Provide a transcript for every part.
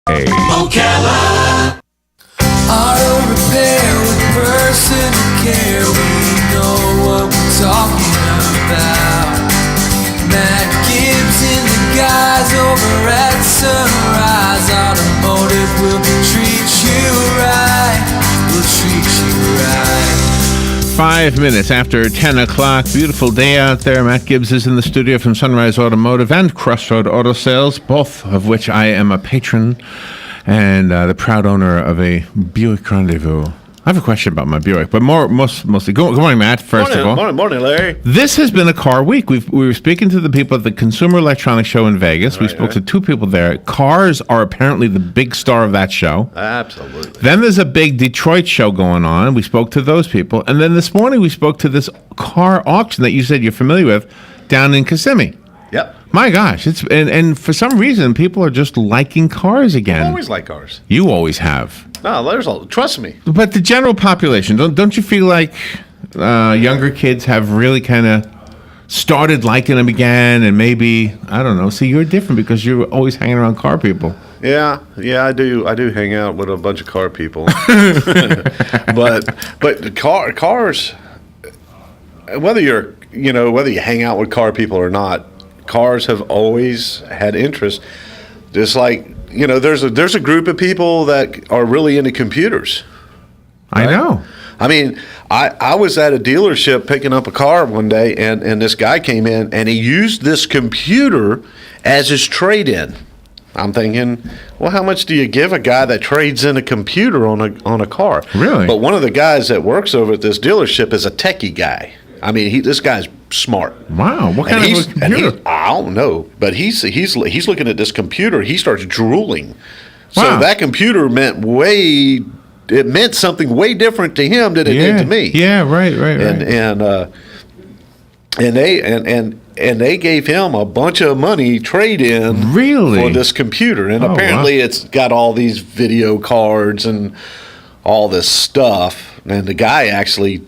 Ocala. Auto repair with personal care. We know what we're talking about. Matt Gibbs and the guys over at Sunrise Automotive will treat you right. We'll treat you right. 5 minutes after 10 o'clock. Beautiful day out there. Matt Gibbs is in the studio from Sunrise Automotive and Crossroad Auto Sales, both of which I am a patron and the proud owner of a Buick Rendezvous. I have a question about my Buick, but mostly. Good morning, Matt, first of all. Morning, Larry. This has been a car week. We were speaking to the people at the Consumer Electronics Show in Vegas. We spoke to two people there. Cars are apparently the big star of that show. Absolutely. Then there's a big Detroit show going on. We spoke to those people. And then this morning we spoke to this car auction that you said you're familiar with down in Kissimmee. Yep. My gosh, and for some reason people are just liking cars again. I always like cars. You always have. No, trust me. But the general population, don't you feel like younger kids have really kind of started liking them again? And maybe, I don't know. See, you're different because you're always hanging around car people. Yeah, I do hang out with a bunch of car people. but cars, whether you hang out with car people or not, cars have always had interest. Just like, there's a group of people that are really into computers. Right? I know. I mean, I was at a dealership picking up a car one day, and this guy came in, and he used this computer as his trade-in. I'm thinking, well, how much do you give a guy that trades in a computer on a car? Really? But one of the guys that works over at this dealership is a techie guy. I mean, this guy's smart. Wow, what kind of a computer? I don't know, but he's looking at this computer. He starts drooling. Wow. So that computer meant something way different to him than it did to me. Yeah, right. And they gave him a bunch of money trade-in really for this computer, and apparently it's got all these video cards and all this stuff. And the guy actually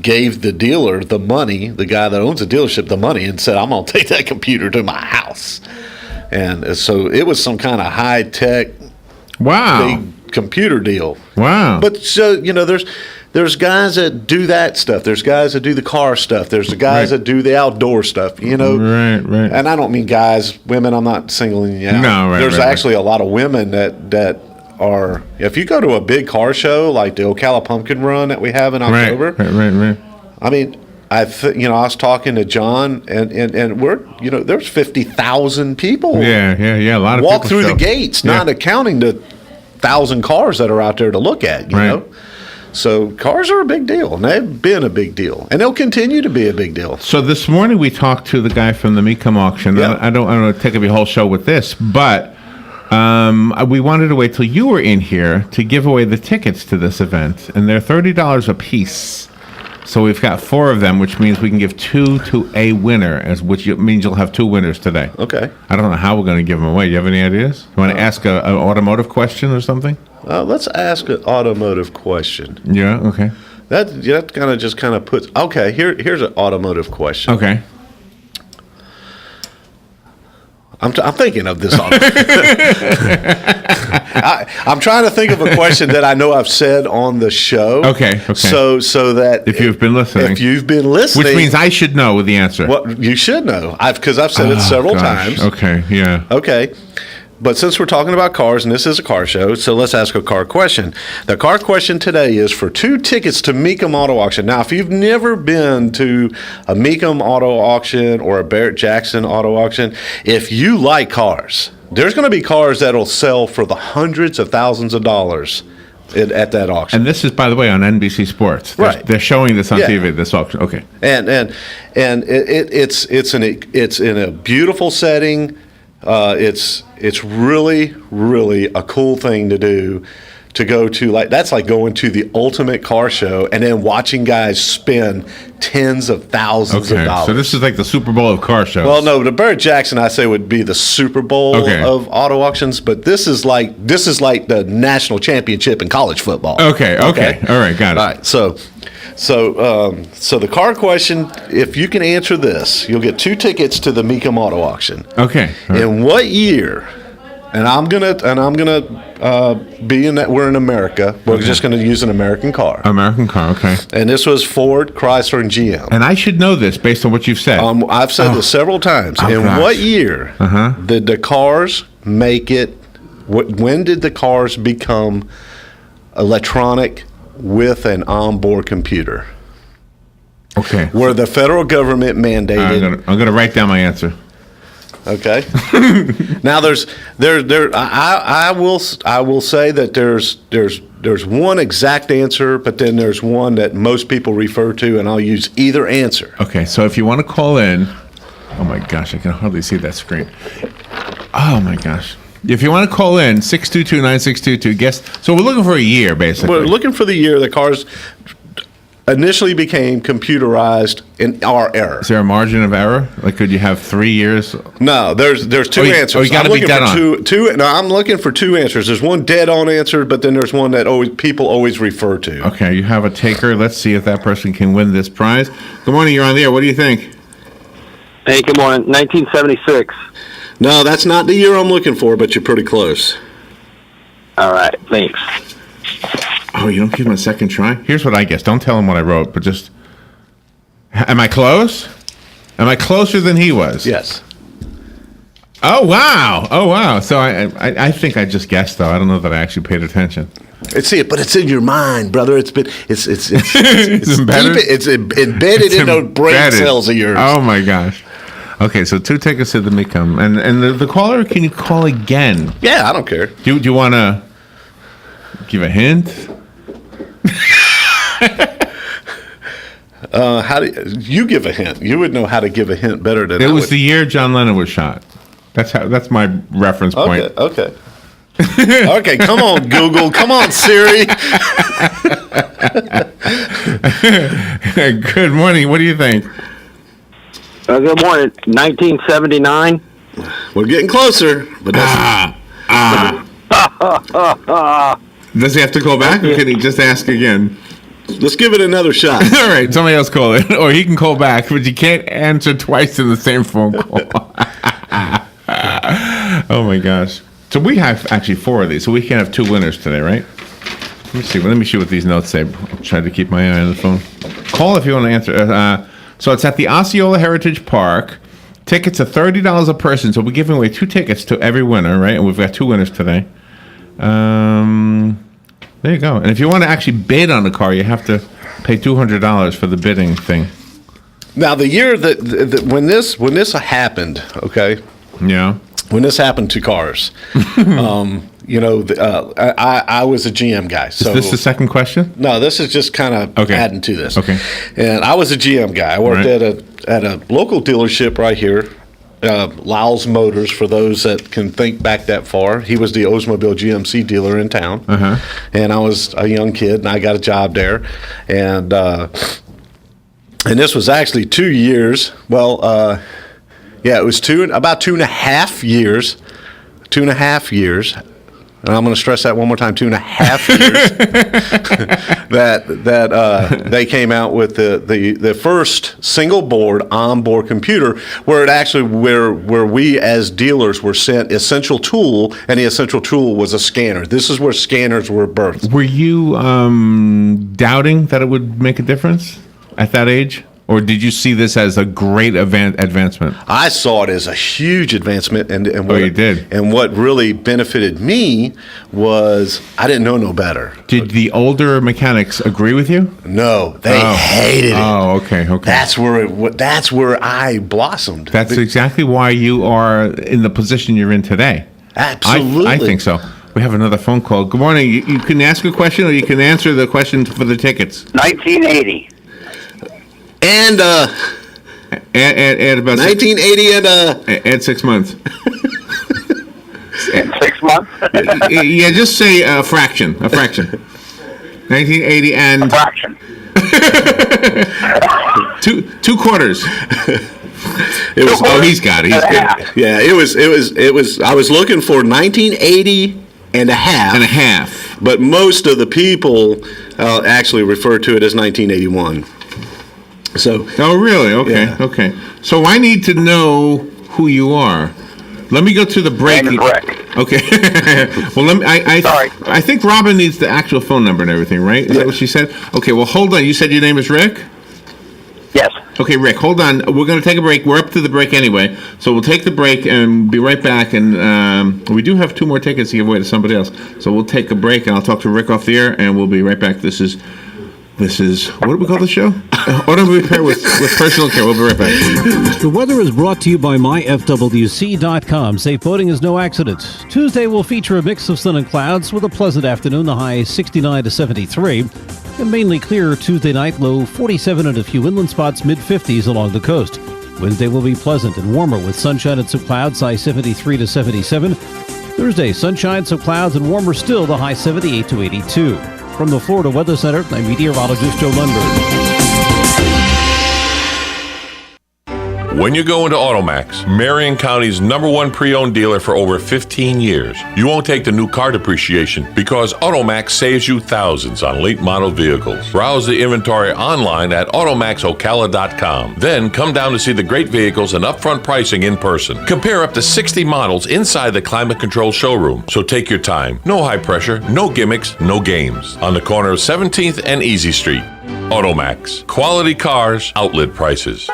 gave the dealer the money, the guy that owns the dealership, the money, and said, "I'm going to take that computer to my house." And so it was some kind of high-tech, big computer deal. Wow. But so, there's guys that do that stuff. There's guys that do the car stuff. There's the guys that do the outdoor stuff, Right. And I don't mean guys, women, I'm not singling you out. No, right. There's actually a lot of women that are, if you go to a big car show like the Ocala Pumpkin Run that we have in October. Right. I mean, I was talking to John, and we're, there's 50,000 people. Yeah, a lot of walk people through the gates, not accounting the 1,000 cars that are out there to look at. You know, so cars are a big deal, and they've been a big deal, and they'll continue to be a big deal. So this morning we talked to the guy from the Mecum auction. Yeah. I don't want to take up your whole show with this, but we wanted to wait till you were in here to give away the tickets to this event, and they're $30 a piece. So we've got 4 of them, which means we can give 2 to a winner, which means you'll have 2 winners today. Okay. I don't know how we're going to give them away. Do you have any ideas? You want to ask an automotive question or something? Let's ask an automotive question. Yeah. Okay. That kind of puts. Okay. Here's an automotive question. Okay. I'm thinking of this. I'm trying to think of a question that I know I've said on the show. Okay. So that if you've been listening, which means I should know the answer. Well, you should know. Because I've said it several times. Okay. Yeah. Okay. But since we're talking about cars, and this is a car show, so let's ask a car question. The car question today is for 2 tickets to Mecum Auto Auction. Now, if you've never been to a Mecum Auto Auction or a Barrett-Jackson Auto Auction, if you like cars, there's going to be cars that'll sell for the hundreds of thousands of dollars at that auction. And this is, by the way, on NBC Sports. They're showing this on TV. This auction. Okay. And it's in a beautiful setting. It's really, really a cool thing to do, to go to. That's like going to the ultimate car show and then watching guys spend tens of thousands of dollars. So this is like the Super Bowl of car shows. Well, no, the Barrett-Jackson I say would be the Super Bowl of auto auctions, but this is like the national championship in college football. Okay. All right, got it. All right, so the car question, if you can answer this, you'll get 2 tickets to the Mecum Auto Auction. Okay. In what year? And I'm gonna being that we're in America, we're just going to use an American car. American car, okay. And this was Ford, Chrysler, and GM. And I should know this based on what you've said. I've said this several times. In gosh. what year did the cars make it? When did the cars become electronic with an onboard computer? Okay. Where the federal government mandated. I'm gonna write down my answer. Okay. Now I will say that there's one exact answer, but then there's one that most people refer to, and I'll use either answer. Okay, so if you want to call in, oh my gosh, I can hardly see that screen. Oh my gosh. If you want to call in, 622-9622, guess. So we're looking for a year, basically. We're looking for the year the cars initially became computerized in our era. Is there a margin of error? Like, could you have 3 years? No, there's two answers. Oh, you got to be dead on. No, I'm looking for two answers. There's one dead on answer, but then there's one that people always refer to. Okay, you have a taker. Let's see if that person can win this prize. Good morning, you're on the air. What do you think? Hey, good morning. 1976. No, that's not the year I'm looking for, but you're pretty close. All right, thanks. Oh, you don't give him a second try? Here's what I guess. Don't tell him what I wrote, but just... Am I close? Am I closer than he was? Yes. Oh, wow. Oh, wow. So I think I just guessed, though. I don't know that I actually paid attention. But it's in your mind, brother. It's embedded? Deep, it's embedded in those brain cells of yours. Oh, my gosh. Okay, so 2 tickets to the Mecum. And the caller, can you call again? Yeah, I don't care. Do you want to give a hint? How do you give a hint? You would know how to give a hint better than it was the year John Lennon was shot. That's my reference point. Okay. Okay, come on, Google. Come on, Siri. Good morning. What do you think? Good morning. 1979. We're getting closer, but that's Does he have to call back, or can he just ask again? Let's give it another shot. All right, somebody else call it, or he can call back, but you can't answer twice in the same phone call. Oh my gosh! So we have actually 4 of these, so we can have 2 winners today, right? Let me see. Let me see what these notes say. I'll try to keep my eye on the phone. Call if you want to answer. So it's at the Osceola Heritage Park. Tickets are $30 a person, so we're giving away 2 tickets to every winner, right? And we've got 2 winners today. There you go. And if you want to actually bid on the car, you have to pay $200 for the bidding thing. Now, the year that when this happened, okay? Yeah. When this happened to cars, I was a GM guy. So is this the second question? No, this is just kind of adding to this. Okay. And I was a GM guy. I worked at a local dealership right here. Lyle's Motors, for those that can think back that far. He was the Oldsmobile GMC dealer in town. And I was a young kid, and I got a job there. And this was actually 2 years. Well, it was about 2.5 years. 2.5 years. And I'm going to stress that one more time, 2.5 years, that they came out with the first single board onboard computer, where we as dealers were sent essential tool, and the essential tool was a scanner. This is where scanners were birthed. Were you doubting that it would make a difference at that age? Or did you see this as a great advancement? I saw it as a huge advancement, and what, you did. And what really benefited me was I didn't know no better. Did the older mechanics agree with you? No, they hated it. Oh, okay. That's where I blossomed. That's exactly why you are in the position you're in today. Absolutely, I think so. We have another phone call. Good morning. You can ask a question, or you can answer the question for the tickets. 1980. And about 1980 and 6 months. 6 months? Yeah, just say a fraction. 1980 and a fraction. 2 quarters. It was. Oh, he's got it. He's good. Yeah, it was. I was looking for 1980 and a half. And a half. But most of the people actually refer to it as 1981. So. Oh, really? Okay. Yeah. Okay. So I need to know who you are. Let me go to the break. Name is Rick. Okay. Well, let me. Sorry. I think Robin needs the actual phone number and everything, right? Is that what she said? Okay. Well, hold on. You said your name is Rick? Yes. Okay, Rick, hold on. We're going to take a break. We're up to the break anyway, so we'll take the break and be right back. And we do have 2 more tickets to give away to somebody else, so we'll take a break and I'll talk to Rick off the air, and we'll be right back. This is what do we call the show? Auto repair with personal care. We'll be right back. The weather is brought to you by myfwc.com. Safe boating is no accident. Tuesday will feature a mix of sun and clouds with a pleasant afternoon. The high 69 to 73. And mainly clear Tuesday night, low 47 and a few inland spots, mid-50s along the coast. Wednesday will be pleasant and warmer with sunshine and some clouds, high 73 to 77. Thursday, sunshine, some clouds, and warmer still, the high 78 to 82. From the Florida Weather Center, I'm meteorologist Joe Lundberg. When you go into Automax, Marion County's #1 pre-owned dealer for over 15 years, you won't take the new car depreciation because Automax saves you thousands on late model vehicles. Browse the inventory online at automaxocala.com. Then come down to see the great vehicles and upfront pricing in person. Compare up to 60 models inside the climate control showroom. So take your time. No high pressure, no gimmicks, no games. On the corner of 17th and Easy Street. Automax. Quality cars, outlet prices.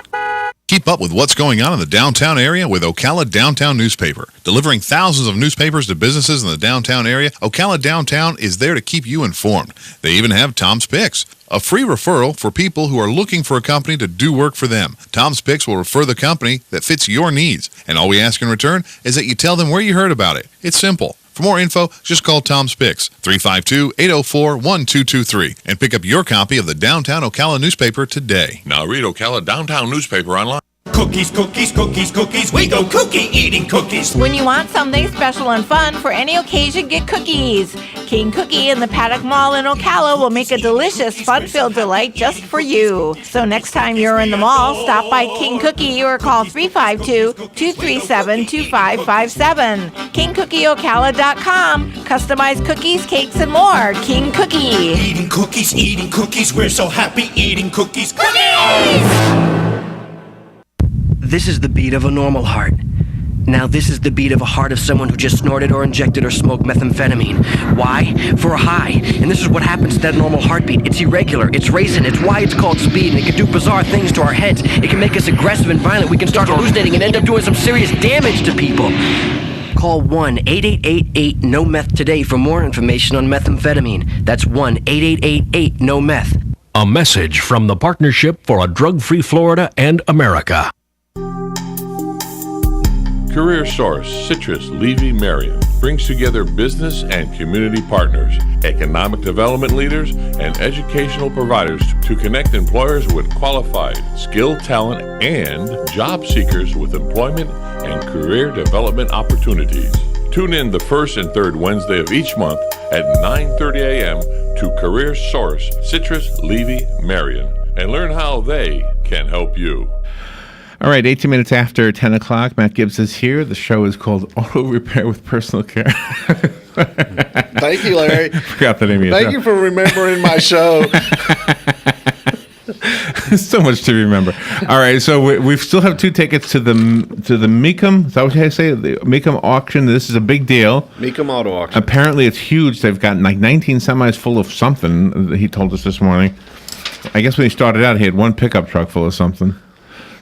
Keep up with what's going on in the downtown area with Ocala Downtown Newspaper. Delivering thousands of newspapers to businesses in the downtown area, Ocala Downtown is there to keep you informed. They even have Tom's Picks, a free referral for people who are looking for a company to do work for them. Tom's Picks will refer the company that fits your needs, and all we ask in return is that you tell them where you heard about it. It's simple. For more info, just call Tom's Picks, 352-804-1223, and pick up your copy of the Downtown Ocala newspaper today. Now read Ocala Downtown Newspaper online. Cookies, cookies, cookies, cookies. We go cookie eating cookies. When you want something special and fun for any occasion, get cookies. King Cookie in the Paddock Mall in Ocala will make a delicious, fun-filled delight just for you. So next time you're in the mall, stop by King Cookie or call 352-237-2557. KingCookieOcala.com. Customized cookies, cakes, and more. King Cookie. Eating cookies. We're so happy eating cookies. Cookies! This is the beat of a normal heart. Now this is the beat of a heart of someone who just snorted or injected or smoked methamphetamine. Why? For a high. And this is what happens to that normal heartbeat. It's irregular, it's racing, it's why it's called speed, and it can do bizarre things to our heads. It can make us aggressive and violent. We can start hallucinating and end up doing some serious damage to people. Call 1-888-8-NO-METH today for more information on methamphetamine. That's 1-888-8-NO-METH. A message from the Partnership for a Drug-Free Florida and America. Career Source Citrus Levy Marion brings together business and community partners, economic development leaders, and educational providers to connect employers with qualified, skilled talent and job seekers with employment and career development opportunities. Tune in the first and third Wednesday of each month at 9:30 a.m. to Career Source Citrus Levy Marion and learn how they can help you. All right, 18 minutes after 10 o'clock, Matt Gibbs is here. The show is called Auto Repair with Personal Care. Thank you, Larry. Forgot the name of your Thank show. you for remembering my show. So much to remember. All right, so we still have 2 tickets to the Mecum. Is that what I say? The Mecum auction. This is a big deal. Mecum Auto Auction. Apparently, it's huge. They've got like 19 semis full of something. He told us this morning. I guess when he started out, he had 1 pickup truck full of something.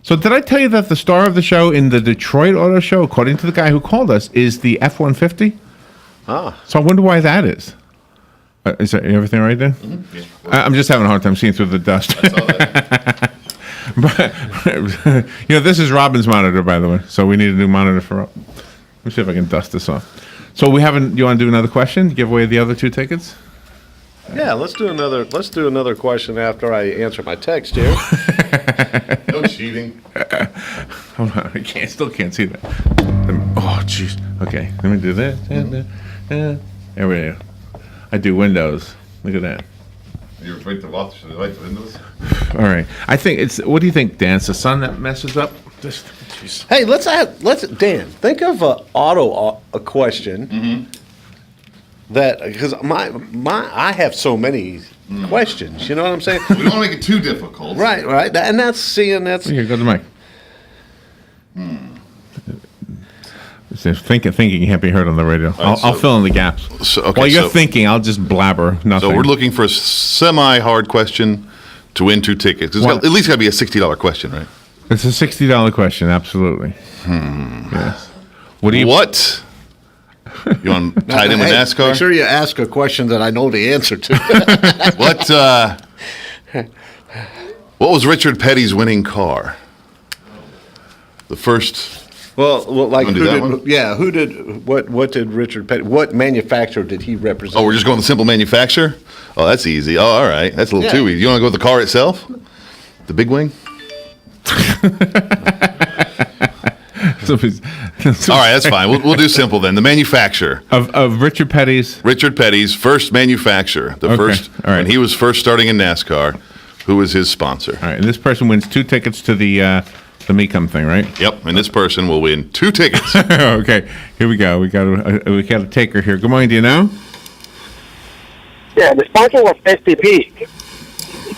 So did I tell you that the star of the show in the Detroit Auto Show, according to the guy who called us, is the F-150? Ah. So I wonder why that is. Is that everything right there? Mm-hmm. Yeah. I'm just having a hard time seeing through the dust. I saw that. But, this is Robin's monitor, by the way. So we need a new monitor for Rob. Let me see if I can dust this off. So you want to do another question? Give away the other 2 tickets? Yeah, let's do another question after I answer my text here. No cheating. Hold on, I still can't see that. Oh, jeez. Okay, let me do that. There we go. I do Windows. Look at that. You wait to watch the windows? All right. I think it's. What do you think, Dan? It's the sun that messes up. Jeez. Hey, let's Dan think of a question. Mm-hmm. That because I have so many questions. You know what I'm saying? We don't want to make it too difficult. Right. And that's. Here, go to the mic. Thinking can't be heard on the radio. I'll fill in the gaps. While you're thinking, I'll just blabber nothing. So we're looking for a semi-hard question to win 2 tickets. It's at least got to be a $60 question, right? It's a $60 question, absolutely. Yes. What? You want tied in with NASCAR? Make sure you ask a question that I know the answer to. What was Richard Petty's winning car? The first. Well, like who did? What did Richard Petty? What manufacturer did he represent? Oh, we're just going with the simple manufacturer. Oh, that's easy. Oh, all right, that's a little too easy. You want to go with the car itself, the big wing? All right, that's fine. We'll do simple then. The manufacturer of Richard Petty's first manufacturer. First, all right. When he was first starting in NASCAR, who was his sponsor? All right, and this person wins 2 tickets to the Mecum thing, right? Yep, and this person will win 2 tickets. Okay, here we go. We got a taker here. Good morning. Do you know? Yeah, the sponsor was STP.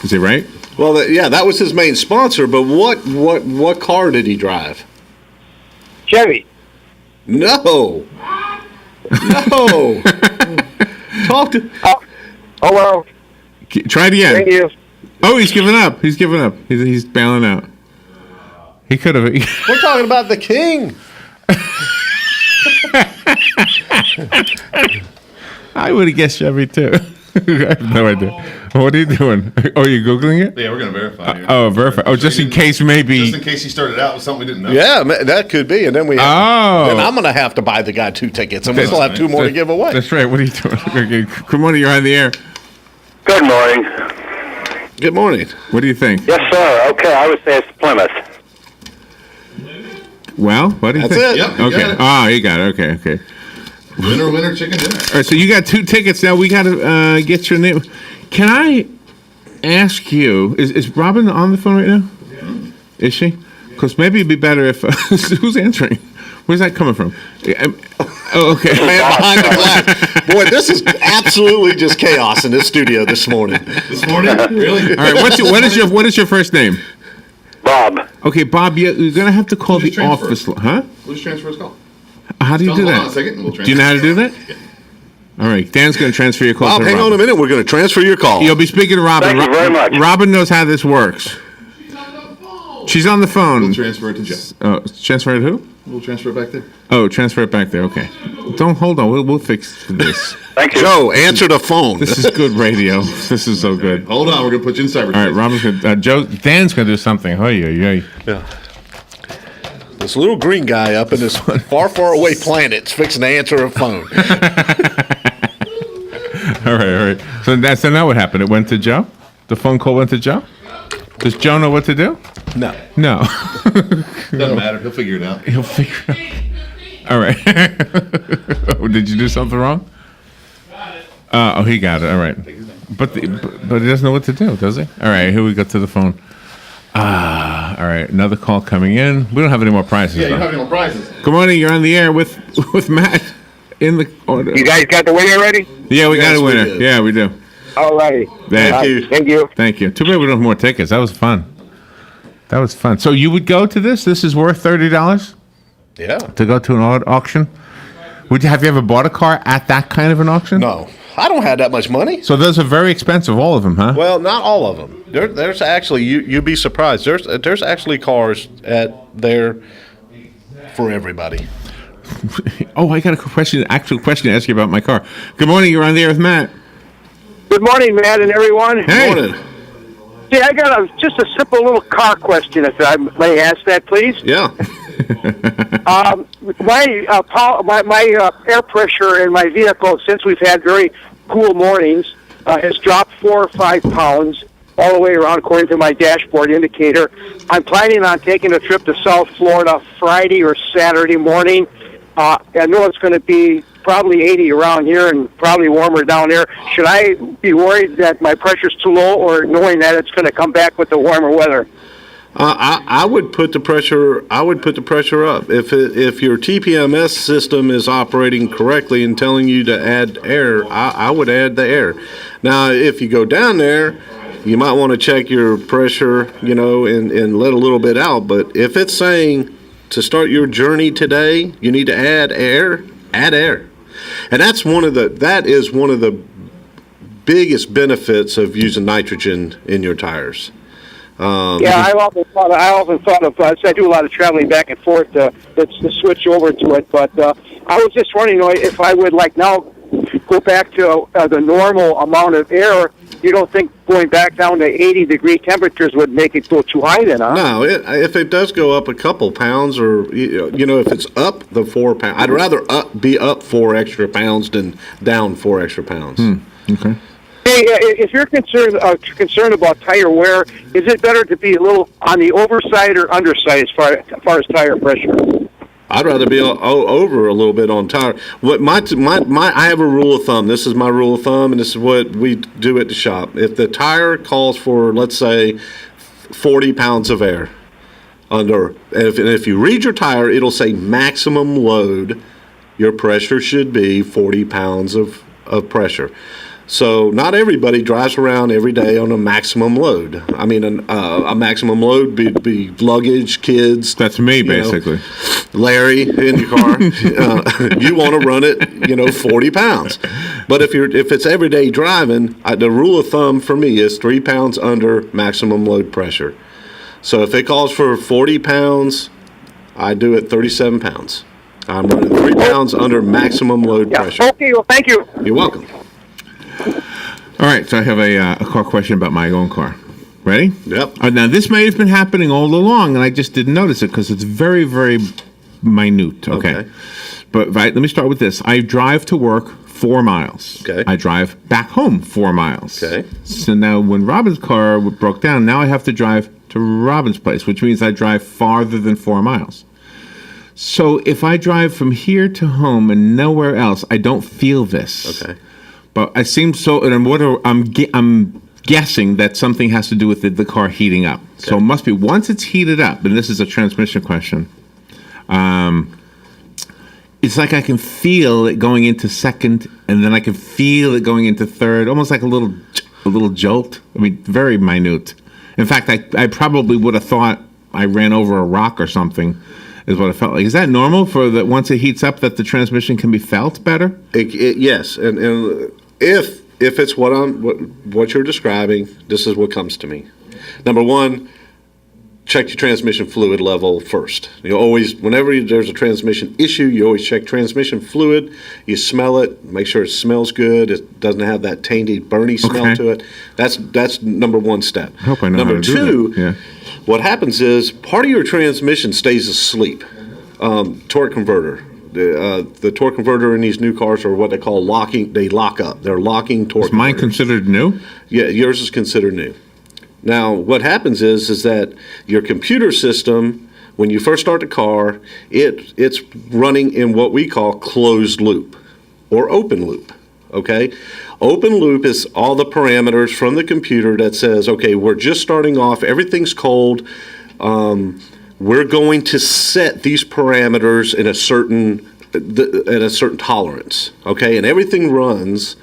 Is he right? Well, that was his main sponsor. But what car did he drive? Chevy. No. Talk to. Oh well. Try it again. Thank you. Oh, he's giving up. He's bailing out. He could have. We're talking about the king. I would have guessed Chevy too. I have no idea. What are you doing? Oh, you're Googling it? Yeah, we're going to verify here. Verify. Oh, just in case maybe. Just in case he started out with something we didn't know. Yeah, that could be. And then then I'm going to have to buy the guy 2 tickets. And we still have 2 more to give away. That's right. What are you doing? Okay. Good morning. You're on the air. Good morning. Good morning. What do you think? Yes, sir. Okay, I would say it's Plymouth. Well, what do you think? That's it. Yep, You got it. Okay. Winner, chicken dinner. All right, so you got 2 tickets now. We got to get your name. Can I ask you? Is Robin on the phone right now? Yeah. Is she? Because maybe it'd be better if who's answering? Where's that coming from? Okay. Man behind the glass. Boy, this is absolutely just chaos in this studio this morning. This morning? Really? All right. What is your first name? Bob. Okay, Bob. You're gonna have to call the office. Huh? We'll just transfer his call. How do you do that? Hold on a second. We'll do you know how to do that? Yeah. All right. Dan's going to transfer your call. Bob, hang on a minute. We're going to transfer your call. You'll be speaking to Robin. Thank you very much. Robin knows how this works. She's on the phone. We'll transfer it to Joe. Transfer it to who? We'll transfer it back there. Oh, transfer it back there. Okay. Don't hold on. We'll fix this. Thank you. Joe, answer the phone. This is good radio. This is so good. Hold on. We're going to put you in cyberspace. All right. Robin's going to. Dan's going to do something. Yeah. This little green guy up in this far, far away planet's fixing to answer a phone. All right. So now what happened? It went to Joe? The phone call went to Joe? Does Joe know what to do? No. Doesn't matter. He'll figure it out. All right. Did you do something wrong? He got it. All right. But he doesn't know what to do, does he? All right. Here we go to the phone. All right. Another call coming in. We don't have any more prizes. Yeah, you don't have any more prizes. Good morning. You're on the air with Matt in the order. You guys got the winner already? Yeah, we got a winner. Yeah, we do. All righty. Thank you. Thank you. Too bad we don't have more tickets. That was fun. So you would go to this? This is worth $30? Yeah. To go to an auction? Have you ever bought a car at that kind of an auction? No. I don't have that much money. So those are very expensive, all of them, huh? Well, not all of them. There's actually, you'd be surprised. There's actually cars there for everybody. Oh, I got actual question to ask you about my car. Good morning. You're on the air with Matt. Good morning, Matt and everyone. Hey. Morning. See, I got just a simple little car question, if I may ask that, please. Yeah. My air pressure in my vehicle, since we've had very cool mornings, has dropped 4 or 5 pounds all the way around, according to my dashboard indicator. I'm planning on taking a trip to South Florida Friday or Saturday morning. I know it's going to be probably 80 around here and probably warmer down there. Should I be worried that my pressure's too low, or knowing that it's going to come back with the warmer weather? I would put the pressure. I would put the pressure up. If your TPMS system is operating correctly and telling you to add air, I would add the air. Now, if you go down there, you might want to check your pressure, and let a little bit out. But if it's saying to start your journey today, you need to add air. Add air, and that is one of the biggest benefits of using nitrogen in your tires. I often thought of. I do a lot of traveling back and forth to switch over to it. But I was just wondering, if I would now go back to the normal amount of air. You don't think going back down to 80-degree temperatures would make it go too high then, huh? No, if it does go up a couple pounds, or if it's up the 4 pounds, I'd rather be up 4 extra pounds than down 4 extra pounds. Okay. Hey, if you're concerned about tire wear, is it better to be a little on the overside or underside as far as tire pressure? I'd rather be over a little bit on tire. What I have a rule of thumb. This is my rule of thumb, and this is what we do at the shop. If the tire calls for, let's say, 40 pounds of air under, and if you read your tire, it'll say maximum load. Your pressure should be 40 pounds of pressure. So not everybody drives around every day on a maximum load. I mean, a maximum load be luggage, kids. That's me, basically. Larry in your car. You want to run it, 40 pounds. But if it's everyday driving, the rule of thumb for me is 3 pounds under maximum load pressure. So if it calls for 40 pounds, I do it 37 pounds. I'm running 3 pounds under maximum load pressure. Okay, well, thank you. You're welcome. All right, so I have a car question about my own car. Ready? Yep. Now, this may have been happening all along, and I just didn't notice it because it's very, very minute. Okay. But let me start with this. I drive to work 4 miles. Okay. I drive back home 4 miles. Okay. So now when Robin's car broke down, now I have to drive to Robin's place, which means I drive farther than 4 miles. So if I drive from here to home and nowhere else, I don't feel this. Okay. But I seem so, and I'm guessing that something has to do with the car heating up. Okay. So it must be once it's heated up, and this is a transmission question. It's like I can feel it going into second, and then I can feel it going into third, almost like a little jolt. I mean, very minute. In fact, I probably would have thought I ran over a rock or something. Is what it felt like. Is that normal for that once it heats up that the transmission can be felt better? Yes, and if it's what you're describing, this is what comes to me. Number one, check your transmission fluid level first. You always, whenever there's a transmission issue, you always check transmission fluid. You smell it, make sure it smells good. It doesn't have that tainted, burny smell to it. That's number one step. I hope I know number how to two, do that. Yeah. What happens is part of your transmission stays asleep. Torque converter. The torque converter in these new cars are what they call locking. They lock up. They're locking torque. Is mine considered new? Yeah, yours is considered new. Now, what happens is that your computer system, when you first start the car, it's running in what we call closed loop or open loop. Okay? Open loop is all the parameters from the computer that says, okay, we're just starting off, everything's cold, we're going to set these parameters in at a certain tolerance, okay? And everything runs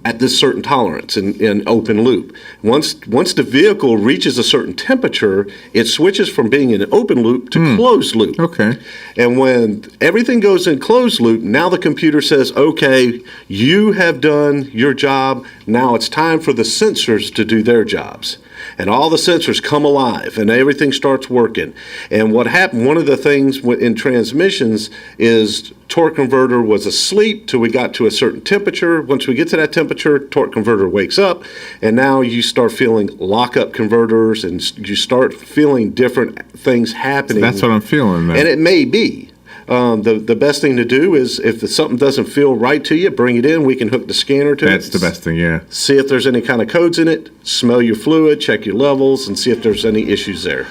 at this certain tolerance in open loop. Once the vehicle reaches a certain temperature, it switches from being in open loop to closed loop. Okay. And when everything goes in closed loop, now the computer says, okay, you have done your job. Now it's time for the sensors to do their jobs. And all the sensors come alive and everything starts working. And what happened, one of the things in transmissions is torque converter was asleep till we got to a certain temperature. Once we get to that temperature, torque converter wakes up, and now you start feeling lockup converters and you start feeling different things happening. That's what I'm feeling, man. And it may be. The best thing to do is if something doesn't feel right to you, bring it in. We can hook the scanner to it. That's the best thing, yeah. See if there's any kind of codes in it. Smell your fluid, check your levels, and see if there's any issues there.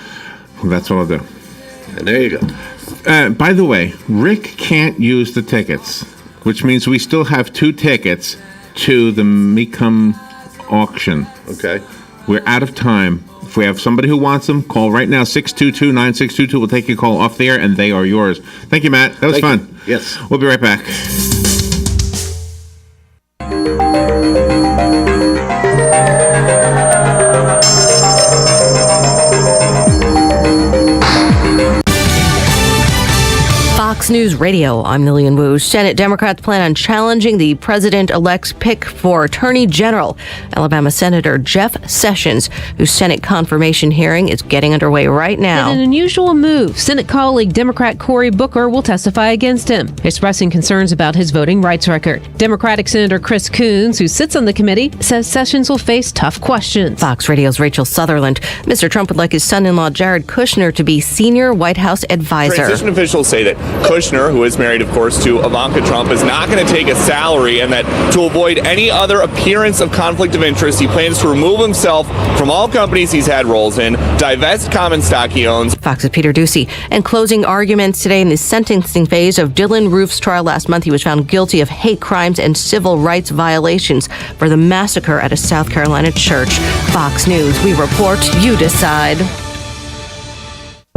Well, that's what I'll do. And there you go. By the way, Rick can't use the tickets, which means we still have 2 tickets to the Mecum auction. Okay. We're out of time. If we have somebody who wants them, call right now, 622-9622. We'll take your call off the air, and they are yours. Thank you, Matt. That was fun. You. Yes. We'll be right back. Fox News Radio, I'm Lillian Wu. Senate Democrats plan on challenging the president-elect's pick for Attorney General. Alabama Senator Jeff Sessions, whose Senate confirmation hearing is getting underway right now. In an unusual move, Senate colleague Democrat Cory Booker will testify against him, expressing concerns about his voting rights record. Democratic Senator Chris Coons, who sits on the committee, says Sessions will face tough questions. Fox Radio's Rachel Sutherland. Mr. Trump would like his son-in-law Jared Kushner to be senior White House advisor. Transition officials say that Kushner, who is married, of course, to Ivanka Trump, is not going to take a salary, and that to avoid any other appearance of conflict of interest, he plans to remove himself from all companies he's had roles in, divest common stock he owns. Fox's Peter Ducey. And closing arguments today in the sentencing phase of Dylan Roof's trial last month. He was found guilty of hate crimes and civil rights violations for the massacre at a South Carolina church. Fox News, we report, you decide.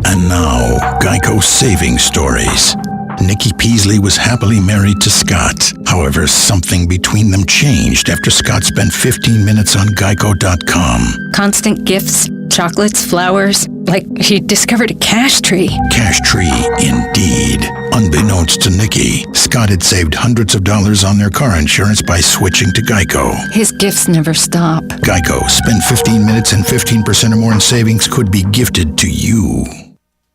And now, Geico saving stories. Nikki Peasley was happily married to Scott. However, something between them changed after Scott spent 15 minutes on Geico.com. Constant gifts, chocolates, flowers, like he discovered a cash tree. Cash tree, indeed. Unbeknownst to Nikki, Scott had saved hundreds of dollars on their car insurance by switching to Geico. His gifts never stop. Geico. Spend 15 minutes and 15% or more in savings could be gifted to you.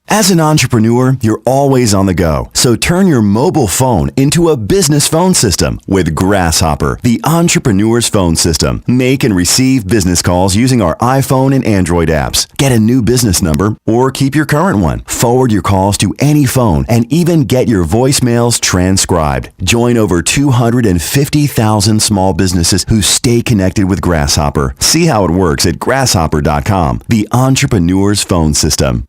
As an entrepreneur, you're always on the go. So turn your mobile phone into a business phone system with Grasshopper, the entrepreneur's phone system. Make and receive business calls using our iPhone and Android apps. Get a new business number or keep your current one. Forward your calls to any phone and even get your voicemails transcribed. Join over 250,000 small businesses who stay connected with Grasshopper. See how it works at grasshopper.com, the entrepreneur's phone system.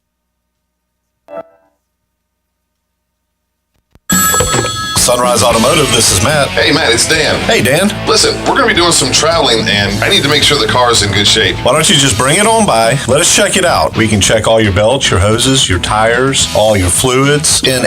Sunrise Automotive, this is Matt. Hey, Matt, it's Dan. Hey, Dan. Listen, we're going to be doing some traveling, and I need to make sure the car is in good shape. Why don't you just bring it on by? Let us check it out. We can check all your belts, your hoses, your tires, all your fluids, in